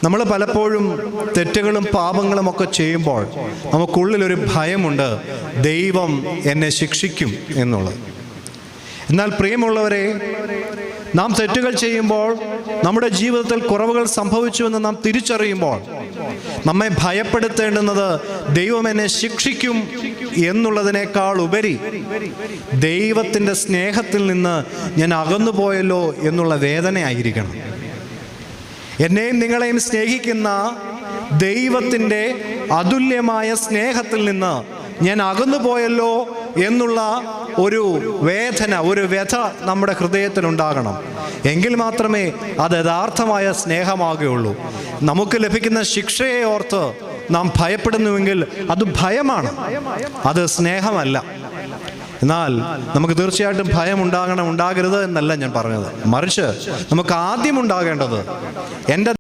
നമ്മൾ പലപ്പോഴും തെറ്റുകളും പാപങ്ങളും ഒക്കെ ചെയ്യുമ്പോൾ നമുക്കുള്ളിലൊരു ഭയമുണ്ട്, ദൈവം എന്നെ ശിക്ഷിക്കും എന്നുള്ളത്. എന്നാൽ പ്രിയമുള്ളവരെ, നാം തെറ്റുകൾ ചെയ്യുമ്പോൾ, നമ്മുടെ ജീവിതത്തിൽ കുറവുകൾ സംഭവിച്ചുവെന്ന് നാം തിരിച്ചറിയുമ്പോൾ നമ്മെ ഭയപ്പെടുത്തേണ്ടുന്നത് ദൈവം എന്നെ ശിക്ഷിക്കും എന്നുള്ളതിനേക്കാൾ ഉപരി ദൈവത്തിൻ്റെ സ്നേഹത്തിൽ നിന്ന് ഞാൻ അകന്നുപോയല്ലോ എന്നുള്ള വേദനയായിരിക്കണം. എന്നെയും നിങ്ങളെയും സ്നേഹിക്കുന്ന ദൈവത്തിൻ്റെ അതുല്യമായ സ്നേഹത്തിൽ നിന്ന് ഞാൻ അകന്നുപോയല്ലോ എന്നുള്ള ഒരു വേദന, ഒരു വ്യഥ നമ്മുടെ ഹൃദയത്തിലുണ്ടാകണം. എങ്കിൽ മാത്രമേ അത് യഥാർത്ഥമായ സ്നേഹമാകുകയുള്ളൂ. നമുക്ക് ലഭിക്കുന്ന ശിക്ഷയെ ഓർത്ത് നാം ഭയപ്പെടുന്നുവെങ്കിൽ അത് ഭയമാണ്, അത് സ്നേഹമല്ല. എന്നാൽ നമുക്ക് തീർച്ചയായിട്ടും ഭയം ഉണ്ടാകരുത് എന്നല്ല ഞാൻ പറഞ്ഞത്. മറിച്ച് നമുക്ക് ആദ്യം ഉണ്ടാകേണ്ടത് എൻ്റെ